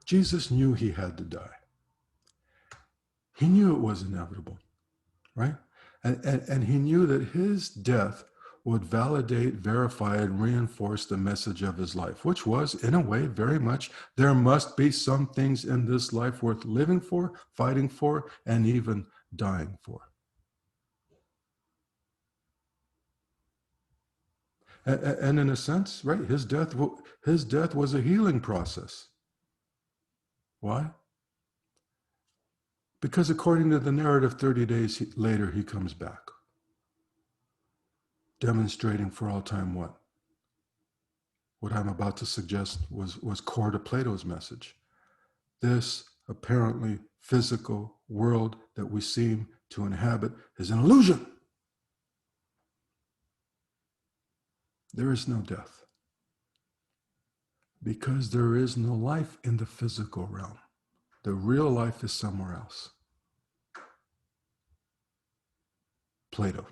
Jesus knew he had to die. He knew it was inevitable, right? And he knew that his death would validate, verify, and reinforce the message of his life, which was, in a way, very much, there must be some things in this life worth living for, fighting for, and even dying for. And in a sense, right, his death was a healing process. Why? Because according to the narrative, 30 days later, he comes back, demonstrating for all time what? What I'm about to suggest was core to Plato's message. This apparently physical world that we seem to inhabit is an illusion. There is no death, because there is no life in the physical realm. The real life is somewhere else. Plato.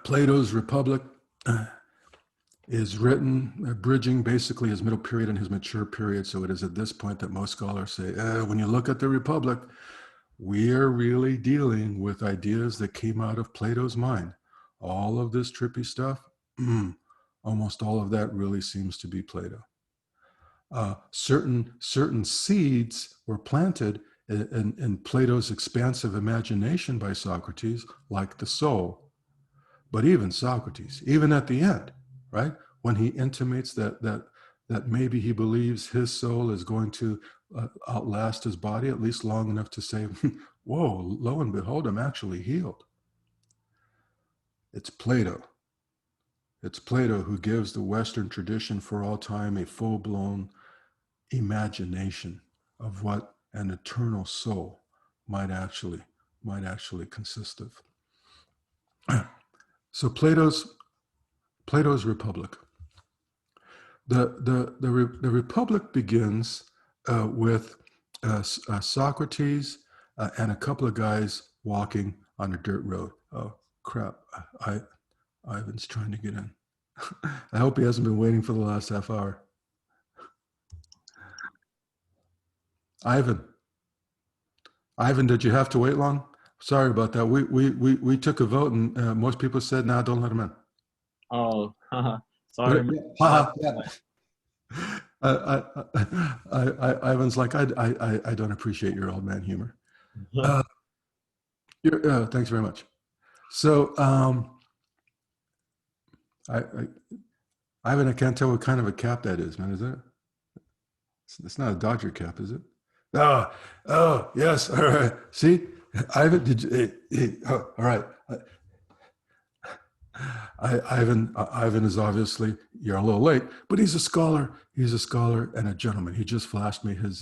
Plato's Republic is written bridging basically his middle period and his mature period. So it is at this point that most scholars say, when you look at the Republic, we are really dealing with ideas that came out of Plato's mind. All of this trippy stuff, almost all of that really seems to be Plato. Certain seeds were planted in Plato's expansive imagination by Socrates, like the soul. But even Socrates, even at the end, right, when he intimates that maybe he believes his soul is going to outlast his body, at least long enough to say, whoa, lo and behold, I'm actually healed. It's Plato. It's Plato who gives the Western tradition for all time a full-blown imagination of what an eternal soul might actually consist of. So Plato's Republic. The Republic begins with Socrates and a couple of guys walking on a dirt road. Oh crap! Ivan's trying to get in. I hope he hasn't been waiting for the last half hour. Ivan, did you have to wait long? Sorry about that. We took a vote and most people said, "Nah, don't let him in." Oh, sorry. Ivan's like, I don't appreciate your old man humor. Thanks very much. So, Ivan, I can't tell what kind of a cap that is, man. Is it? It's not a Dodger cap, is it? Oh, yes. All right. See, Ivan, did you? All right. Ivan is obviously, you're a little late, but he's a scholar. He's a scholar and a gentleman. He just flashed me his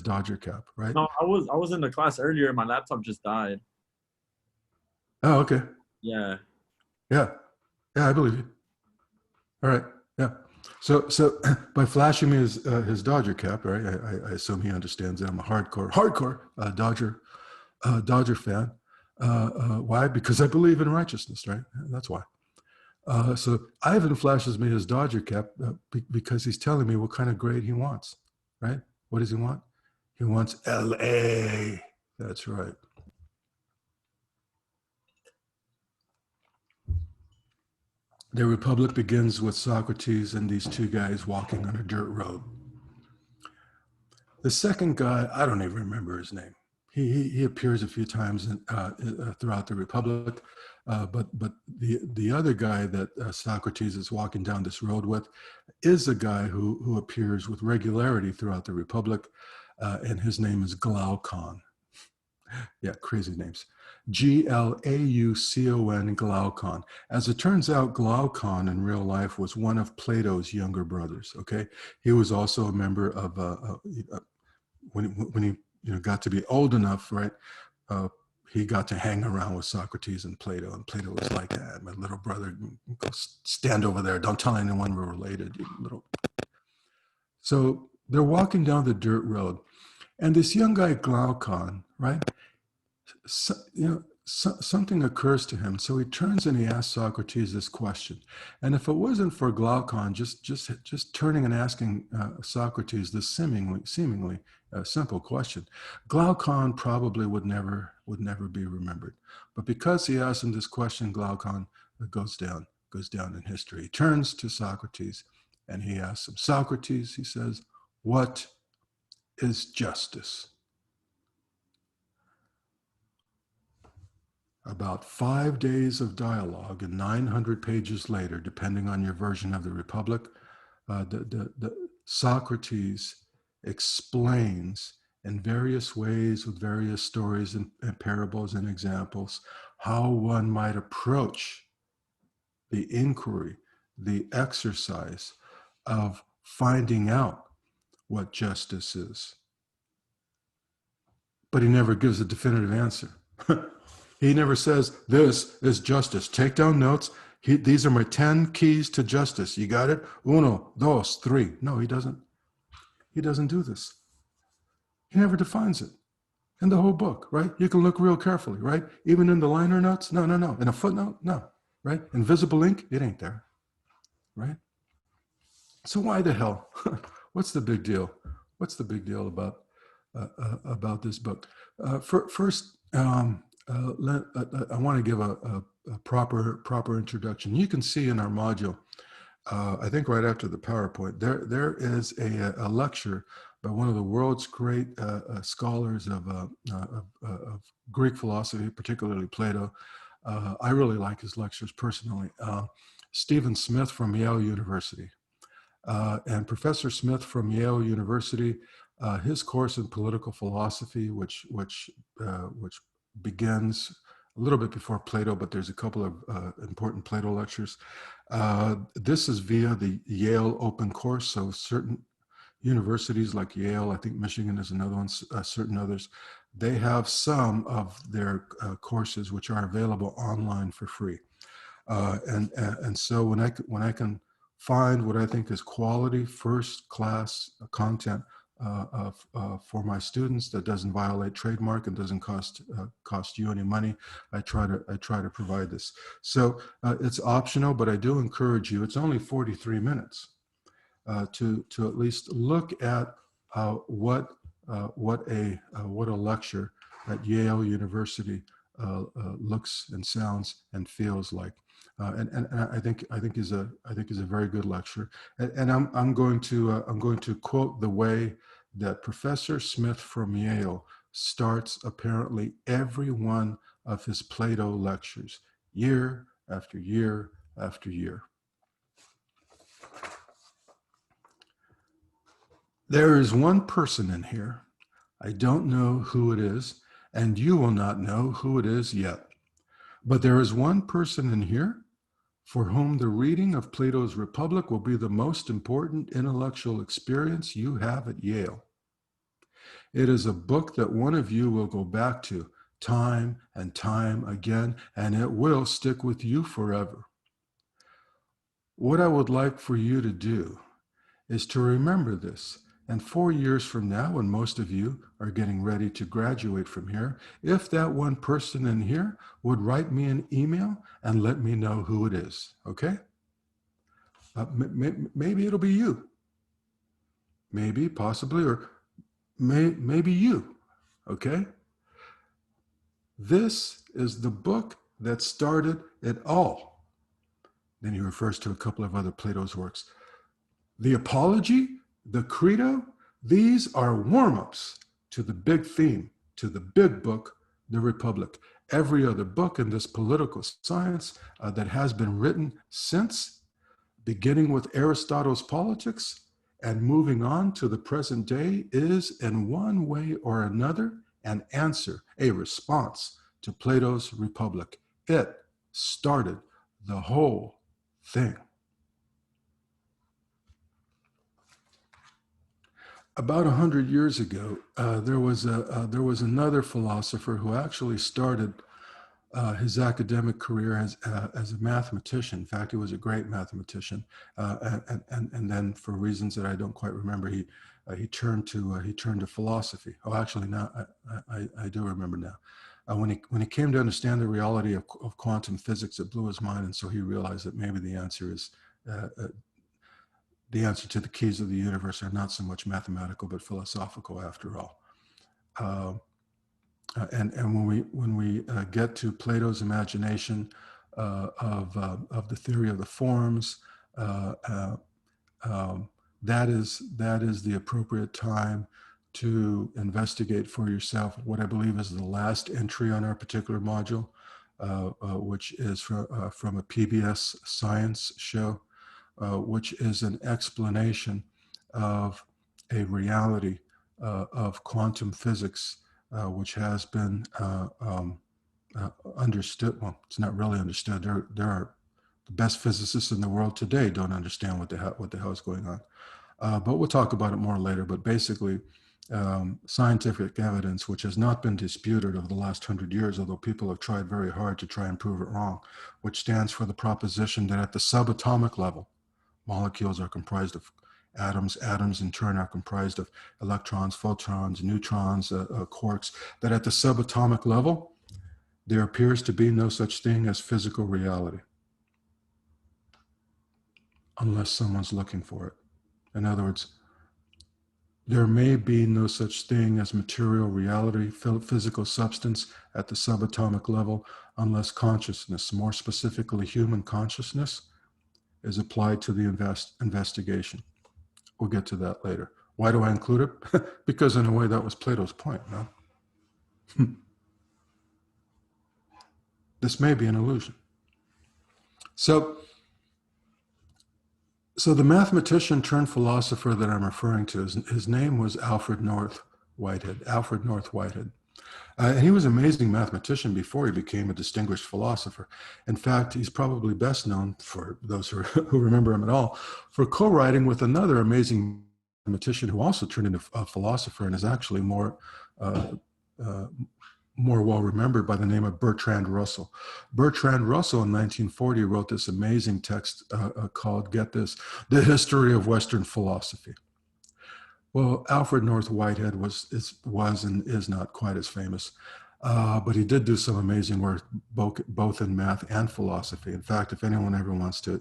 Dodger cap, right? No, I was in the class earlier. And my laptop just died. Oh, okay. Yeah. Yeah, I believe you. All right. Yeah. So by flashing me his Dodger cap, right? I assume he understands that I'm a hardcore Dodger fan. Why? Because I believe in righteousness, right? That's why. So Ivan flashes me his Dodger cap because he's telling me what kind of grade he wants, right? What does he want? He wants LA. That's right. The Republic begins with Socrates and these two guys walking on a dirt road. The second guy, I don't even remember his name. He appears a few times throughout the Republic, but the other guy that Socrates is walking down this road with is a guy who appears with regularity throughout the Republic, and his name is Glaucon. Yeah, crazy names. Glaucon, Glaucon. As it turns out, Glaucon in real life was one of Plato's younger brothers. Okay, he was also a member of when he got to be old enough, right? He got to hang around with Socrates and Plato was like, my little brother, go stand over there. Don't tell anyone we're related, you little. So they're walking down the dirt road, and this young guy Glaucon, right? So, something occurs to him. So he turns and he asks Socrates this question. And if it wasn't for Glaucon just turning and asking Socrates this seemingly simple question, Glaucon probably would never be remembered. But because he asked him this question, Glaucon goes down in history. He turns to Socrates and he asks him, Socrates, he says, what is justice? About 5 days of dialogue and 900 pages later, depending on your version of the Republic, Socrates explains in various ways with various stories and parables and examples how one might approach the inquiry, the exercise of finding out what justice is. But he never gives a definitive answer. He never says, this is justice. Take down notes. These are my 10 keys to justice. You got it? Uno, dos, tres. No, he doesn't. He doesn't do this. He never defines it in the whole book, right? You can look real carefully, right? Even in the liner notes? No. In a footnote? No, right? Invisible ink? It ain't there, right? So why the hell? What's the big deal? What's the big deal about this book? First, I want to give a proper introduction. You can see in our module, I think right after the PowerPoint, there is a lecture by one of the world's great scholars of Greek philosophy, particularly Plato. I really like his lectures personally. Stephen Smith from Yale University. And Professor Smith from Yale University, his course in political philosophy, which begins a little bit before Plato, but there's a couple of important Plato lectures. This is via the Yale Open Course, so certain universities like Yale, I think Michigan is another one, certain others, they have some of their courses which are available online for free. And so when I can find what I think is quality, first-class content for my students that doesn't violate trademark and doesn't cost you any money, I try to provide this. So it's optional, but I do encourage you. It's only 43 minutes to at least look at what a lecture at Yale University looks and sounds and feels like. And I think is a very good lecture, and I'm going to quote the way that Professor Smith from Yale starts apparently every one of his Plato lectures, year after year after year. There is one person in here, I don't know who it is, and you will not know who it is yet, but there is one person in here for whom the reading of Plato's Republic will be the most important intellectual experience you have at Yale. It is a book that one of you will go back to time and time again, and it will stick with you forever. What I would like for you to do is to remember this. And 4 years from now, when most of you are getting ready to graduate from here, if that one person in here would write me an email and let me know who it is, okay? Maybe it'll be you. Maybe, possibly, or maybe you, okay? This is the book that started it all. Then he refers to a couple of other Plato's works. The Apology, the Credo, these are warm-ups to the big theme, to the big book, the Republic. Every other book in this political science that has been written since, beginning with Aristotle's Politics and moving on to the present day, is in one way or another an answer, a response to Plato's Republic. It started the whole thing. About 100 years ago, there was another philosopher who actually started his academic career as a mathematician. In fact, he was a great mathematician, and then for reasons that I don't quite remember, he turned to philosophy. Oh, actually, now I do remember now. when he came to understand the reality of quantum physics, it blew his mind, and so he realized that maybe the answer is the answer to the keys of the universe are not so much mathematical but philosophical after all. And when we get to Plato's imagination of the theory of the forms, that is the appropriate time to investigate for yourself what I believe is the last entry on our particular module, which is from a PBS science show, which is an explanation of a reality of quantum physics, which has been understood. Well, it's not really understood. There are the best physicists in the world today don't understand what the hell is going on. But we'll talk about it more later. But basically, scientific evidence, which has not been disputed over the last 100 years, although people have tried very hard to try and prove it wrong, which stands for the proposition that at the subatomic level, molecules are comprised of atoms. Atoms, in turn, are comprised of electrons, photons, neutrons, quarks, that at the subatomic level, there appears to be no such thing as physical reality, unless someone's looking for it. In other words, there may be no such thing as material reality, physical substance at the subatomic level, unless consciousness, more specifically human consciousness, is applied to the investigation. We'll get to that later. Why do I include it? Because in a way that was Plato's point, no? This may be an illusion. So the mathematician turned philosopher that I'm referring to, his name was Alfred North Whitehead. And he was an amazing mathematician before he became a distinguished philosopher. In fact, he's probably best known, for those who remember him at all, for co-writing with another amazing mathematician who also turned into a philosopher and is actually more well remembered by the name of Bertrand Russell. Bertrand Russell in 1940 wrote this amazing text called, get this, The History of Western Philosophy. Well, Alfred North Whitehead was and is not quite as famous, but he did do some amazing work both in math and philosophy. In fact, if anyone ever wants to,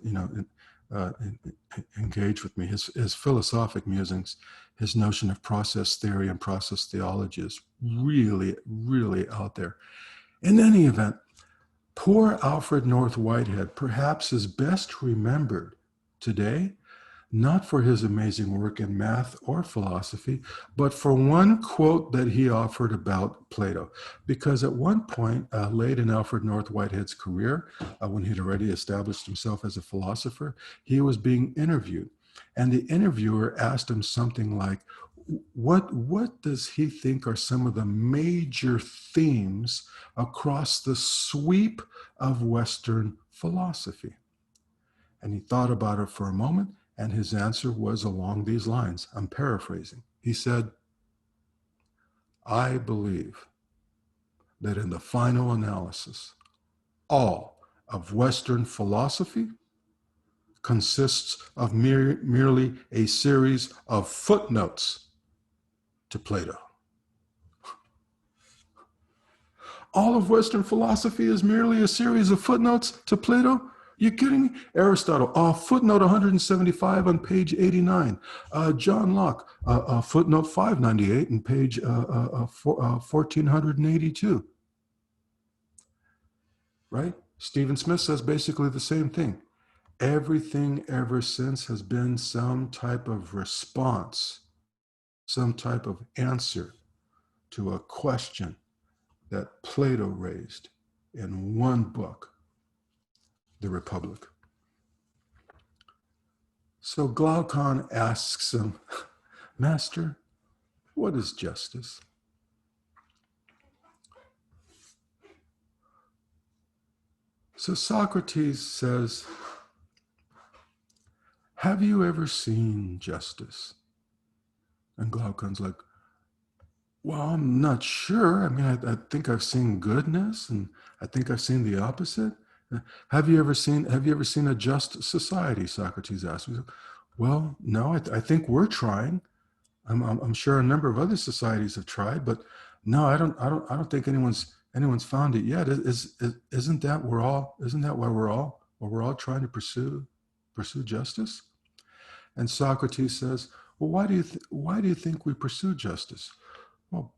engage with me, his philosophic musings, his notion of process theory and process theology is really, really out there. In any event, poor Alfred North Whitehead perhaps is best remembered today not for his amazing work in math or philosophy, but for one quote that he offered about Plato. Because at one point, late in Alfred North Whitehead's career, when he'd already established himself as a philosopher, he was being interviewed. And the interviewer asked him something like, what does he think are some of the major themes across the sweep of Western philosophy? And he thought about it for a moment, and his answer was along these lines. I'm paraphrasing. He said, I believe that in the final analysis, all of Western philosophy consists of merely a series of footnotes to Plato. All of Western philosophy is merely a series of footnotes to Plato? You kidding me? Aristotle, footnote 175 on page 89. John Locke, footnote 598 on page 1482. Right? Stephen Smith says basically the same thing. Everything ever since has been some type of response, some type of answer to a question that Plato raised in one book, The Republic. So Glaucon asks him, Master, what is justice? So Socrates says, have you ever seen justice? And Glaucon's like, well, I'm not sure. I mean, I think I've seen goodness, and I think I've seen the opposite. Have you ever seen a just society? Socrates asked me. Well, no, I think we're trying. I'm sure a number of other societies have tried, but no, I don't think anyone's anyone's found it yet. Isn't that why we're all trying to pursue justice? And Socrates says, well, why do you think we pursue justice? Well,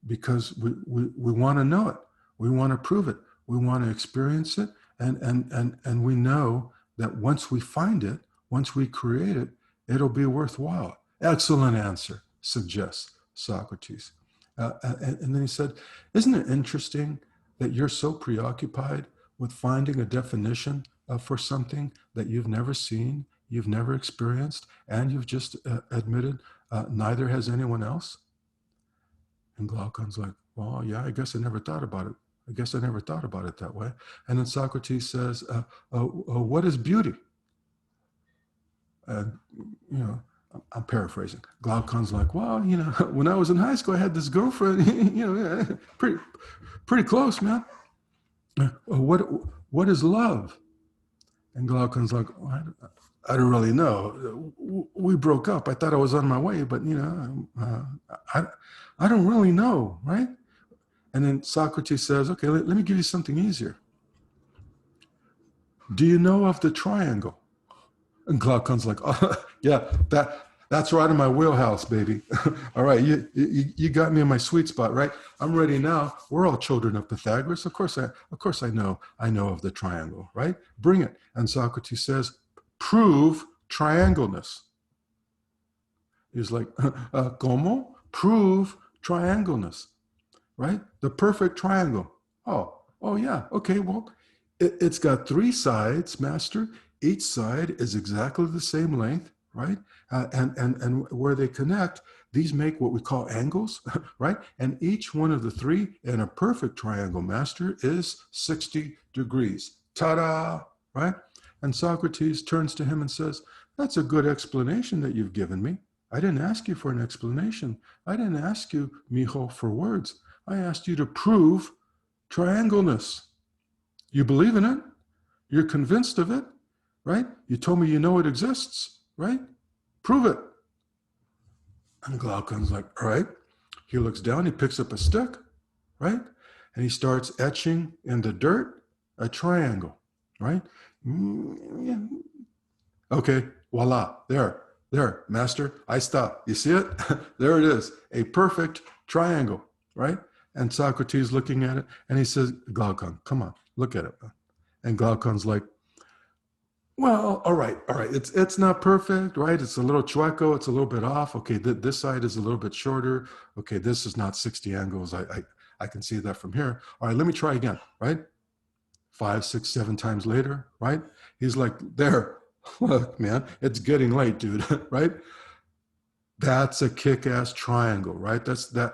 because we want to know it. We want to prove it. We want to experience it. And we know that once we find it, once we create it, it'll be worthwhile. Excellent answer, suggests Socrates. And then he said, isn't it interesting that you're so preoccupied with finding a definition for something that you've never seen, you've never experienced, and you've just admitted neither has anyone else? And Glaucon's like, well, yeah, I guess I never thought about it. I guess I never thought about it that way. And then Socrates says, what is beauty? And, you know, I'm paraphrasing. Glaucon's like, well, you know, when I was in high school, I had this girlfriend, you know, pretty close, man. What is love? And Glaucon's like, well, I don't really know. We broke up. I thought I was on my way, but, you know, I don't really know, right? And then Socrates says, okay, let me give you something easier. Do you know of the triangle? And Glaucon's like, oh, yeah, that's right in my wheelhouse, baby. All right, you got me in my sweet spot, right? I'm ready now. We're all children of Pythagoras. Of course I know of the triangle, right? Bring it. And Socrates says, prove triangleness. He's like, ¿cómo? Prove triangleness, right? The perfect triangle. Oh yeah, okay, well, it's got three sides, master. Each side is exactly the same length, right? And where they connect, these make what we call angles, right? And each one of the three in a perfect triangle, master, is 60 degrees. Ta-da, right? And Socrates turns to him and says, that's a good explanation that you've given me. I didn't ask you for an explanation. I didn't ask you, mijo, for words. I asked you to prove triangleness. You believe in it. You're convinced of it, right? You told me you know it exists, right? Prove it. And Glaucon's like, all right. He looks down, he picks up a stick, right? And he starts etching in the dirt a triangle, right? Okay, voila, there, master, I stop. You see it? There it is, a perfect triangle, right? And Socrates looking at it, and he says, Glaucon, come on, look at it. And Glaucon's like, well, all right. It's not perfect, right? It's a little chueco. It's a little bit off. Okay, this side is a little bit shorter. Okay, this is not 60 angles. I can see that from here. All right, let me try again, right? 5, 6, 7 times later, right? He's like, there, look, man, it's getting late, dude, right? That's a kick-ass triangle, right? That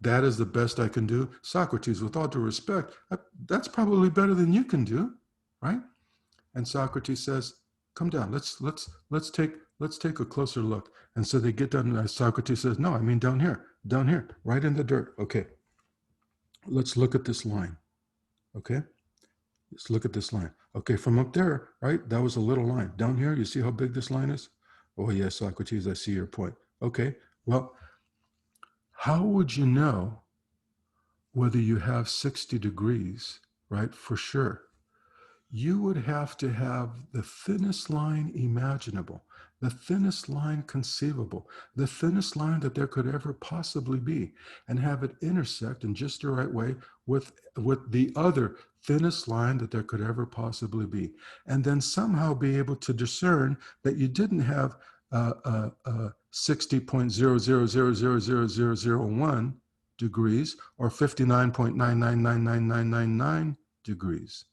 is the best I can do. Socrates, with all due respect, that's probably better than you can do, right? And Socrates says, come down, let's take a closer look. And so they get down, and Socrates says, no, I mean down here, right in the dirt. Okay, let's look at this line, okay? Let's look at this line. Okay, from up there, right, that was a little line. Down here, you see how big this line is? Oh yes, Socrates, I see your point. Okay, well, how would you know whether you have 60 degrees, right, for sure? You would have to have the thinnest line imaginable, the thinnest line conceivable, the thinnest line that there could ever possibly be, and have it intersect in just the right way with the other thinnest line that there could ever possibly be. And then somehow be able to discern that you didn't have 60.00000001 degrees or 59.9999999 degrees.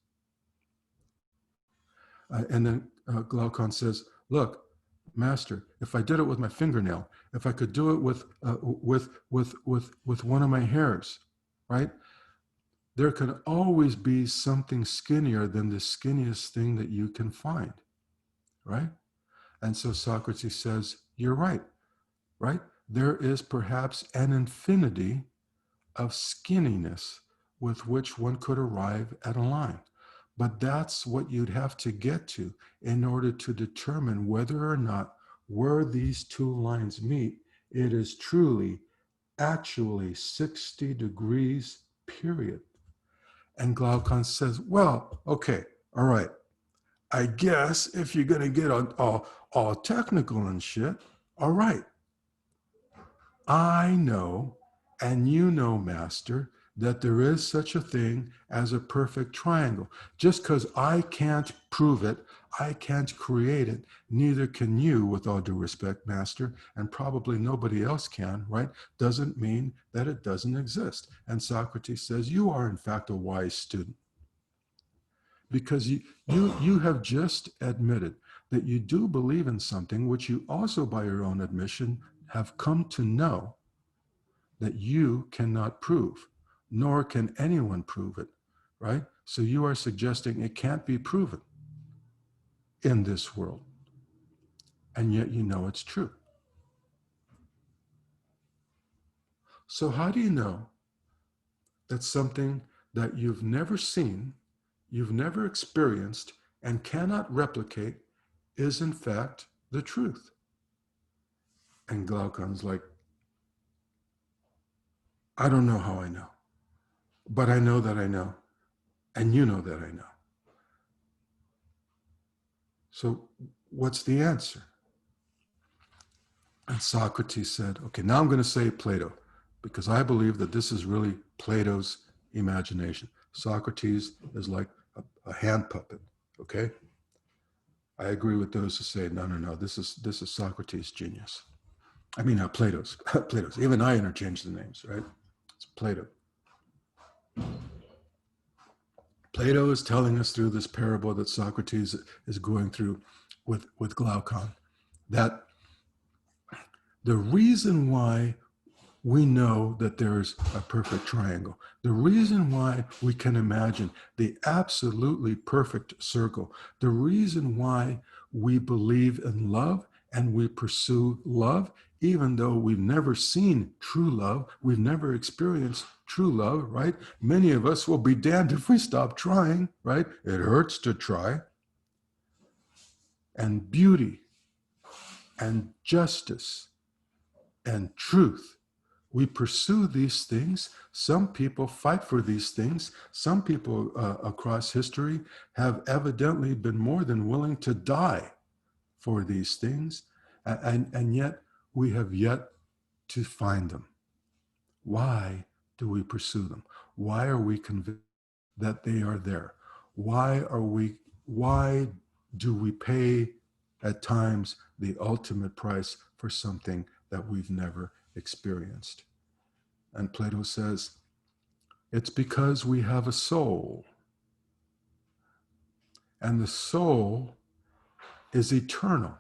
And then Glaucon says, look, master, if I did it with my fingernail, if I could do it with one of my hairs, right? There can always be something skinnier than the skinniest thing that you can find, right? And so Socrates says, you're right? There is perhaps an infinity of skinniness with which one could arrive at a line. But that's what you'd have to get to in order to determine whether or not where these two lines meet, it is truly, actually 60 degrees period. And Glaucon says, well, okay, all right. I guess if you're going to get all technical and shit, all right. I know, and you know, Master, that there is such a thing as a perfect triangle. Just because I can't prove it, I can't create it, neither can you, with all due respect, Master, and probably nobody else can, right? Doesn't mean that it doesn't exist. And Socrates says, you are in fact a wise student, because you have just admitted that you do believe in something which you also, by your own admission, have come to know that you cannot prove, nor can anyone prove it, right? So you are suggesting it can't be proven in this world, and yet you know it's true. So how do you know that something that you've never seen, you've never experienced, and cannot replicate is in fact the truth? And Glaucon's like, I don't know how I know, but I know that I know, and you know that I know. So what's the answer? And Socrates said, okay, now I'm going to say Plato, because I believe that this is really Plato's imagination. Socrates is like a hand puppet, okay? I agree with those who say, no, this is Socrates' genius. I mean, Plato's. Plato's. Even I interchange the names, right? It's Plato. Plato is telling us through this parable that Socrates is going through with Glaucon that the reason why we know that there's a perfect triangle, the reason why we can imagine the absolutely perfect circle, the reason why we believe in love and we pursue love, even though we've never seen true love, we've never experienced true love, right? Many of us will be damned if we stop trying, right? It hurts to try. And beauty and justice and truth, we pursue these things. Some people fight for these things. Some people across history have evidently been more than willing to die for these things. And yet we have yet to find them. Why do we pursue them? Why are we convinced that they are there? Why do we pay at times the ultimate price for something that we've never experienced? And Plato says, it's because we have a soul. And the soul is eternal.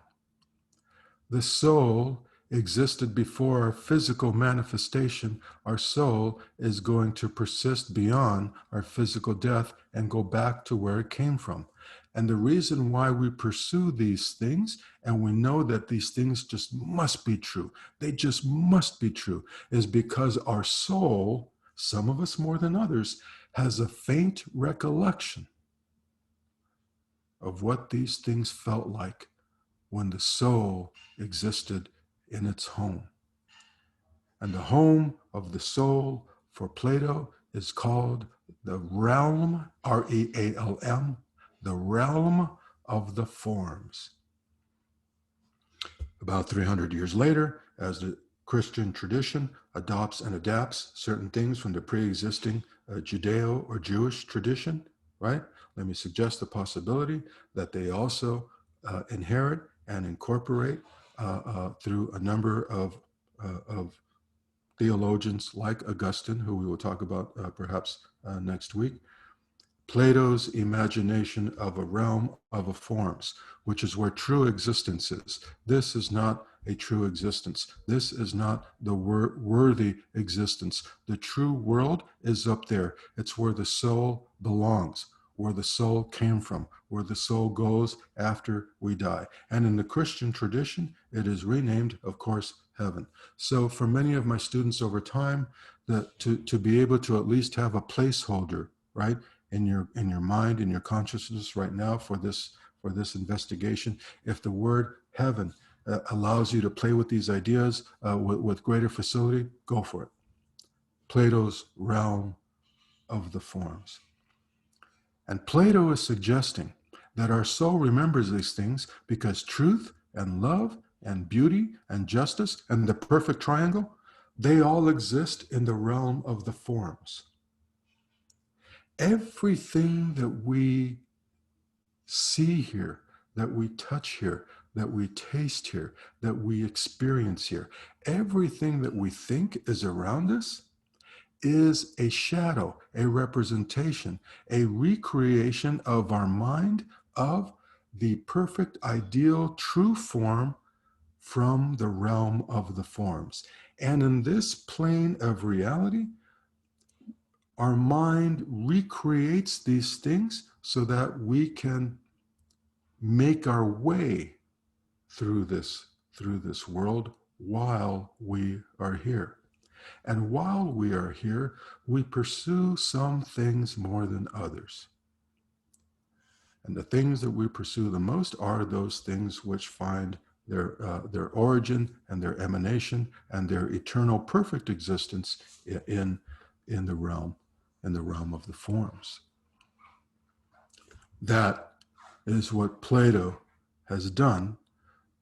The soul existed before our physical manifestation. Our soul is going to persist beyond our physical death and go back to where it came from. And the reason why we pursue these things, and we know that these things just must be true, they just must be true, is because our soul, some of us more than others, has a faint recollection of what these things felt like when the soul existed in its home. And the home of the soul for Plato is called the realm, R-E-A-L-M, the realm of the forms. About 300 years later, as the Christian tradition adopts and adapts certain things from the pre-existing Judeo or Jewish tradition, right? Let me suggest the possibility that they also inherit and incorporate through a number of theologians like Augustine, who we will talk about perhaps next week, Plato's imagination of a realm of forms, which is where true existence is. This is not a true existence. This is not the worthy existence. The true world is up there. It's where the soul belongs, where the soul came from, where the soul goes after we die. And in the Christian tradition, it is renamed, of course, heaven. So for many of my students over time, to be able to at least have a placeholder, right, in your mind, in your consciousness right now for this investigation, if the word heaven allows you to play with these ideas with greater facility, go for it. Plato's realm of the forms. And Plato is suggesting that our soul remembers these things because truth and love and beauty and justice and the perfect triangle, they all exist in the realm of the forms. Everything that we see here, that we touch here, that we taste here, that we experience here, everything that we think is around us is a shadow, a representation, a recreation of our mind of the perfect, ideal, true form from the realm of the forms. And in this plane of reality, our mind recreates these things so that we can make our way through this world while we are here. And while we are here, we pursue some things more than others. And the things that we pursue the most are those things which find their origin and their emanation and their eternal perfect existence in the realm of the forms. That is what Plato has done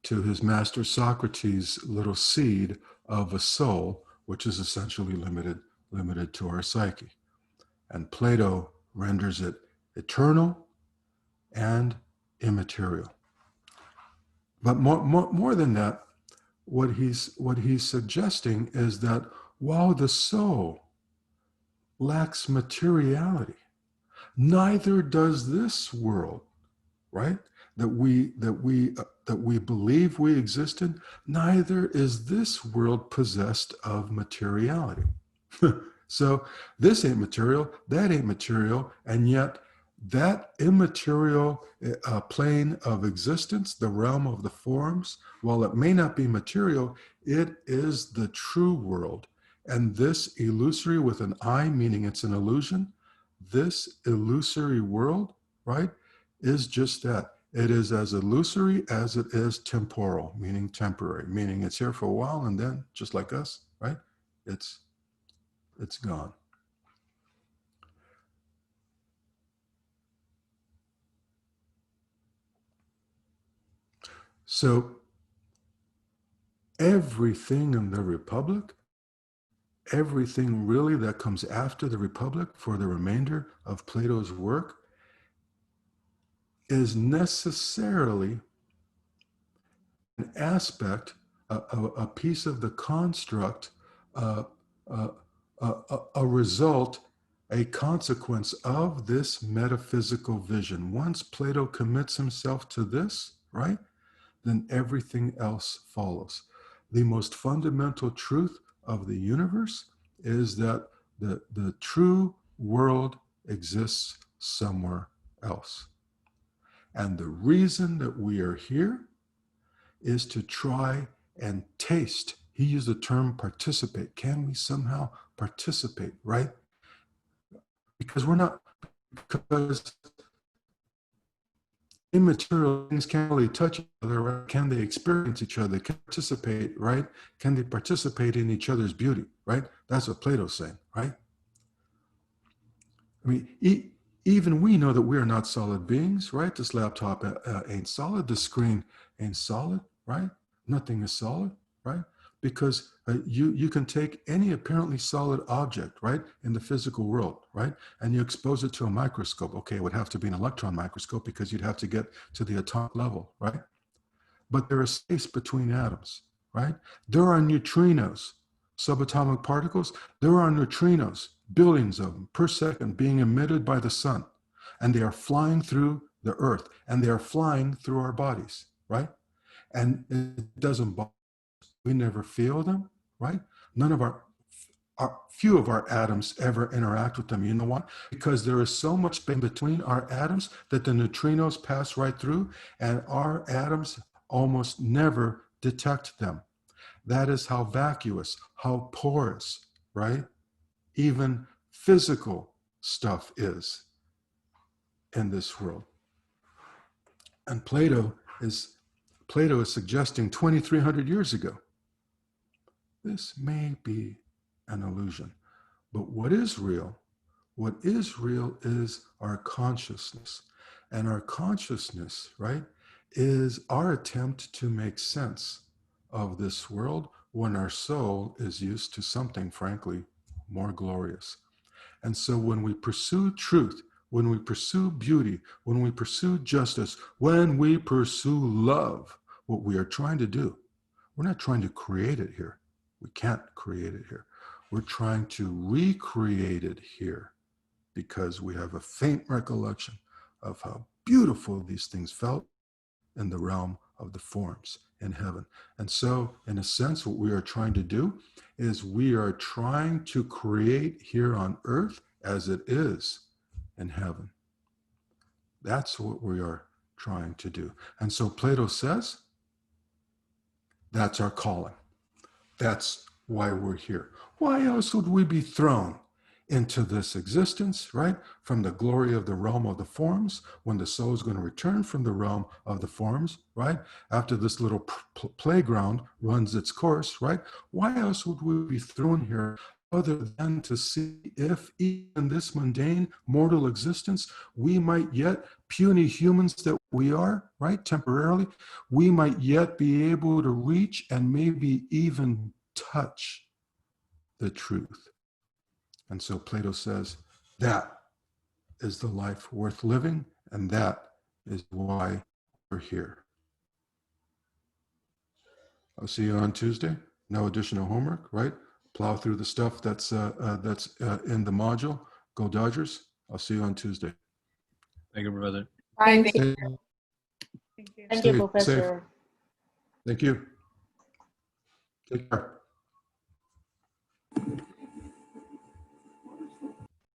to his master Socrates' little seed of a soul, which is essentially limited to our psyche. And Plato renders it eternal and immaterial. But more than that, what he's suggesting is that while the soul lacks materiality, neither does this world, right? That we believe we exist in, neither is this world possessed of materiality. So this ain't material, that ain't material, and yet that immaterial plane of existence, the realm of the forms, while it may not be material, it is the true world. And this illusory with an I, meaning it's an illusion, this illusory world, right, is just that. It is as illusory as it is temporal, meaning temporary, meaning it's here for a while and then, just like us, right, it's gone. So everything in the Republic, everything really that comes after the Republic for the remainder of Plato's work is necessarily an aspect, a piece of the construct, a result, a consequence of this metaphysical vision. Once Plato commits himself to this, right, then everything else follows. The most fundamental truth of the universe is that the true world exists somewhere else. And the reason that we are here is to try and taste. He used the term participate. Can we somehow participate, right? Because immaterial things can't really touch each other, right? Can they experience each other? Can they participate, right? Can they participate in each other's beauty, right? That's what Plato's saying, right? I mean, even we know that we are not solid beings, right? This laptop ain't solid. The screen ain't solid, right? Nothing is solid, right? Because you can take any apparently solid object, right, in the physical world, right, and you expose it to a microscope. Okay, it would have to be an electron microscope because you'd have to get to the atomic level, right? But there is space between atoms, right? There are neutrinos, subatomic particles. There are neutrinos, billions of them per second being emitted by the sun, and they are flying through the earth, and they are flying through our bodies, right? And it doesn't bother. We never feel them, right? None of few of our atoms ever interact with them. You know why? Because there is so much space between our atoms that the neutrinos pass right through, and our atoms almost never detect them. That is how vacuous, how porous, right, even physical stuff is in this world. And Plato is suggesting 2,300 years ago, this may be an illusion, but what is real, What is real is our consciousness. And our consciousness, right, is our attempt to make sense of this world when our soul is used to something, frankly, more glorious. And so when we pursue truth, when we pursue beauty, when we pursue justice, when we pursue love, what we are trying to do, we're not trying to create it here. We can't create it here. We're trying to recreate it here because we have a faint recollection of how beautiful these things felt in the realm of the forms in heaven. And so, in a sense, what we are trying to do is we are trying to create here on earth as it is in heaven. That's what we are trying to do. And so Plato says, that's our calling. That's why we're here. Why else would we be thrown into this existence, right? From the glory of the realm of the forms, when the soul is going to return from the realm of the forms, right? After this little playground runs its course, right? Why else would we be thrown here other than to see if in this mundane mortal existence, we might yet, puny humans that we are, right, temporarily, we might yet be able to reach and maybe even touch the truth. And so Plato says that is the life worth living, and that is why we're here. I'll see you on Tuesday. No additional homework, right? Plow through the stuff that's in the module. Go Dodgers. I'll see you on Tuesday. Thank you, brother. Thank Stay, you. Thank you, stay safe. Professor. Thank you. Take care.